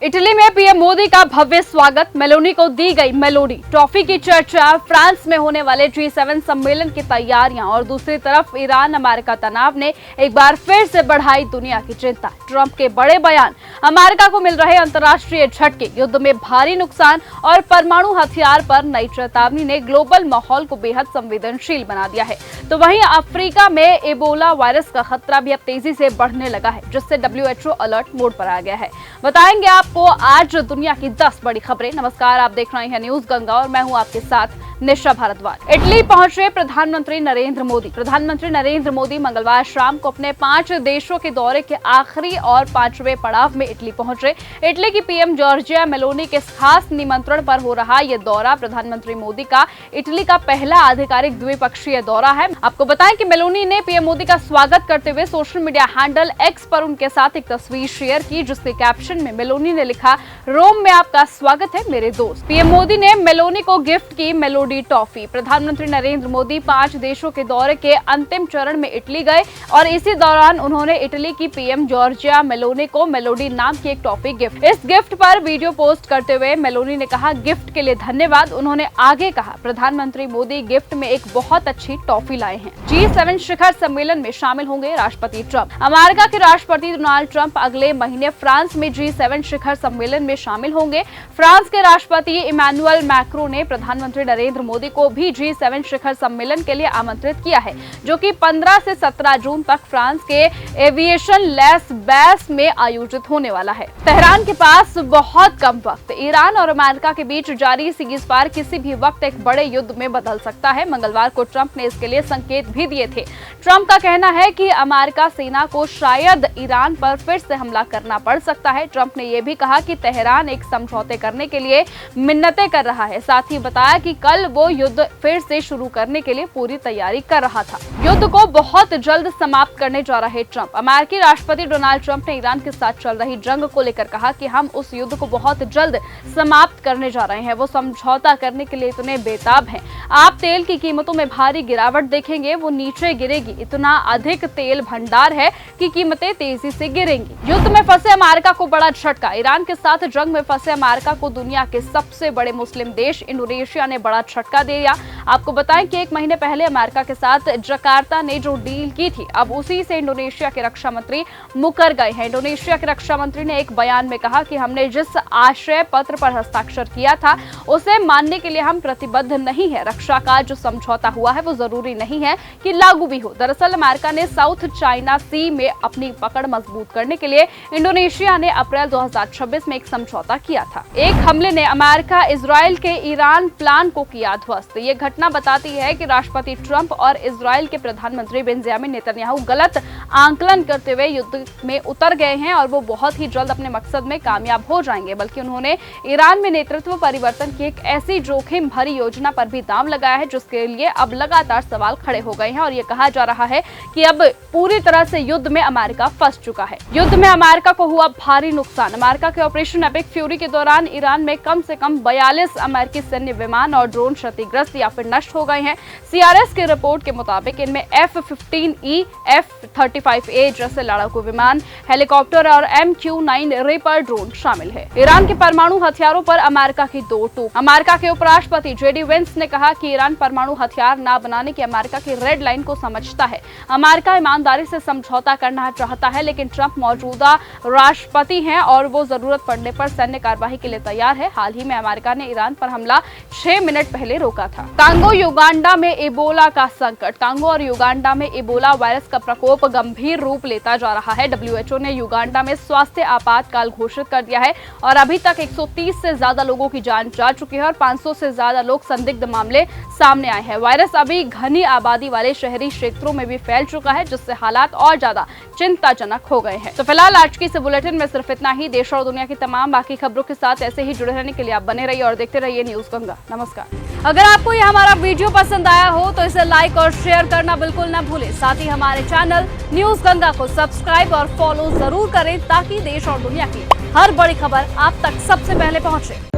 Italy में PM Modi का भव्य स्वागत, मेलोनी को दी गई मेलोडी ट्रॉफी की चर्चा, फ्रांस में होने वाले G7 सम्मेलन की तैयारियां और दूसरी तरफ ईरान अमेरिका तनाव ने एक बार फिर से बढ़ाई दुनिया की चिंता। ट्रंप के बड़े बयान, अमेरिका को मिल रहे अंतर्राष्ट्रीय झटके, युद्ध में भारी नुकसान और परमाणु हथियार पर नई चेतावनी ने ग्लोबल माहौल को बेहद संवेदनशील बना दिया है। तो वहीं अफ्रीका में एबोला वायरस का खतरा भी अब तेजी से बढ़ने लगा है, जिससे WHO अलर्ट मोड पर आ गया है। बताएंगे आपको आज दुनिया की 10 बड़ी खबरें। नमस्कार, आप देख रहे हैं न्यूज गंगा और मैं हूं आपके साथ निशा भारद्वाज। इटली पहुंचे प्रधानमंत्री नरेंद्र मोदी। प्रधानमंत्री नरेंद्र मोदी मंगलवार शाम को अपने 5 देशों के दौरे के आखिरी और 5वें पड़ाव में इटली पहुंचे। इटली की पीएम जॉर्जिया मेलोनी के खास निमंत्रण पर हो रहा यह दौरा प्रधानमंत्री मोदी का इटली का पहला आधिकारिक द्विपक्षीय दौरा है। आपको बताएं कि मेलोनी ने पीएम मोदी का स्वागत करते हुए सोशल मीडिया हैंडल एक्स पर उनके साथ एक तस्वीर शेयर की, जिसके कैप्शन में मेलोनी ने लिखा, रोम में आपका स्वागत है मेरे दोस्त। पीएम मोदी ने मेलोनी को गिफ्ट की मेलोडी टॉफी। प्रधानमंत्री नरेंद्र मोदी 5 देशों के दौरे के अंतिम चरण में इटली गए और इसी दौरान उन्होंने इटली की पीएम जॉर्जिया मेलोनी को मेलोडी नाम की एक टॉफी गिफ्ट। इस गिफ्ट पर वीडियो पोस्ट करते हुए मेलोनी ने कहा, गिफ्ट के लिए धन्यवाद। उन्होंने आगे कहा, प्रधानमंत्री मोदी गिफ्ट में एक बहुत अच्छी टॉफी लाए हैं। G7 शिखर सम्मेलन में शामिल होंगे राष्ट्रपति ट्रंप। अमेरिका के राष्ट्रपति डोनाल्ड ट्रंप अगले महीने फ्रांस में G7 शिखर सम्मेलन में शामिल होंगे। फ्रांस के राष्ट्रपति इमैनुअल मैक्रों ने प्रधानमंत्री नरेंद्र मोदी को भी G7 शिखर सम्मेलन के लिए आमंत्रित किया है, जो कि 15 से 17 जून तक फ्रांस के एविएशन लेस बैस में आयोजित होने वाला है। तेहरान के पास बहुत कम वक्त। ईरान और अमेरिका के बीच जारी सीज़फायर किसी भी वक्त एक बड़े युद्ध में बदल सकता है। मंगलवार को ट्रंप ने इसके लिए संकेत भी दिए थे। ट्रंप का कहना है कि अमेरिका सेना को शायद ईरान पर फिर से हमला करना पड़ सकता है। ट्रंप ने यह भी कहा कि तेहरान एक समझौते करने के लिए मिन्नतें कर रहा है। साथ ही बताया कि कल वो युद्ध फिर से शुरू करने के लिए पूरी तैयारी कर रहा था। युद्ध को बहुत जल्द समाप्त करने जा रहे ट्रंप। अमेरिकी राष्ट्रपति डोनाल्ड ट्रंप ने ईरान के साथ चल रही जंग को लेकर कहा कि हम उस युद्ध को बहुत जल्द समाप्त करने जा रहे हैं। वो समझौता करने के लिए इतने बेताब हैं। आप तेल की कीमतों में भारी गिरावट देखेंगे, वो नीचे गिरेगी। इतना अधिक तेल भंडार है कि कीमतें तेजी से गिरेंगी। युद्ध में फंसे अमेरिका को बड़ा झटका। ईरान के साथ जंग में फंसे अमेरिका को दुनिया के सबसे बड़े मुस्लिम देश इंडोनेशिया ने बड़ा झटका दिया। आपको बताएं कि 1 महीने पहले अमेरिका के साथ जकार्ता ने जो डील की थी, अब उसी से इंडोनेशिया के रक्षा मंत्री मुकर गए हैं। इंडोनेशिया के रक्षा मंत्री ने एक बयान में कहा कि हमने जिस आशय पत्र पर हस्ताक्षर किया था उसे मानने के लिए हम प्रतिबद्ध नहीं है। रक्षा का जो समझौता हुआ है वो जरूरी नहीं है कि लागू भी हो। दरअसल अमेरिका ने साउथ चाइना सी में अपनी पकड़ मजबूत करने के लिए इंडोनेशिया ने अप्रैल 2026 में एक समझौता किया था। एक हमले ने अमेरिका इजराइल के ईरान प्लान को किया ध्वस्त। ये घटना बताती है कि राष्ट्रपति ट्रंप और इजराइल के प्रधानमंत्री बेंजामिन नेतन्याहू गलत आंकलन करते हुए युद्ध में उतर गए हैं और वो बहुत ही जल्द अपने मकसद में कामयाब हो जाएंगे। बल्कि उन्होंने ईरान में नेतृत्व परिवर्तन की एक ऐसी जोखिम भरी योजना पर भी दांव लगाया है, जिसके लिए अब लगातार सवाल खड़े हो गए हैं और ये कहा जा रहा है कि अब पूरी तरह से युद्ध में अमेरिका फंस चुका है। युद्ध में अमेरिका को हुआ भारी नुकसान। अमेरिका के ऑपरेशन एपिक फ्यूरी के दौरान ईरान में कम से कम 42 अमेरिकी सैन्य विमान और ड्रोन क्षतिग्रस्त या फिर नष्ट हो गए हैं। CRS की रिपोर्ट के मुताबिक इनमें F-15E, F-35A जैसे लड़ाकू विमान, हेलीकॉप्टर और MQ-9 रिपर ड्रोन शामिल है। ईरान के परमाणु हथियारों पर अमेरिका की 2 टूक। अमेरिका के उपराष्ट्रपति JD वेंस ने कहा कि ईरान परमाणु हथियार न बनाने की अमेरिका की रेड लाइन को समझता है। अमेरिका ईमानदारी से समझौता करना चाहता है, लेकिन ट्रंप मौजूदा राष्ट्रपति हैं और वो जरूरत पड़ने पर सैन्य कार्रवाई के लिए तैयार है। हाल ही में अमेरिका ने ईरान पर हमला 6 मिनट पहले रोका था। कांगो युगांडा में एबोला का संकट। कांगो और युगांडा में एबोला वायरस का प्रकोप गंभीर रूप लेता जा रहा है। WHO ने युगांडा में स्वास्थ्य आपातकाल घोषित कर दिया है और अभी तक 130 से ज्यादा लोगों की जान जा चुकी है और 500 से ज्यादा लोग संदिग्ध मामले सामने आए हैं। वायरस अभी घनी आबादी वाले शहरी क्षेत्रों में भी फैल चुका है, जिससे हालात और ज्यादा चिंताजनक हो गए हैं। तो फिलहाल आज की इस बुलेटिन में सिर्फ इतना ही। देश और दुनिया की तमाम बाकी खबरों के साथ ऐसे ही जुड़े रहने के लिए आप बने रहिए और देखते रहिए न्यूज गंगा। नमस्कार। अगर आपको यह हमारा वीडियो पसंद आया हो तो इसे लाइक और शेयर करना बिल्कुल न भूलें। साथ ही हमारे चैनल न्यूज गंगा को सब्सक्राइब और फॉलो जरूर करें, ताकि देश और दुनिया की हर बड़ी खबर आप तक सबसे पहले पहुंचे।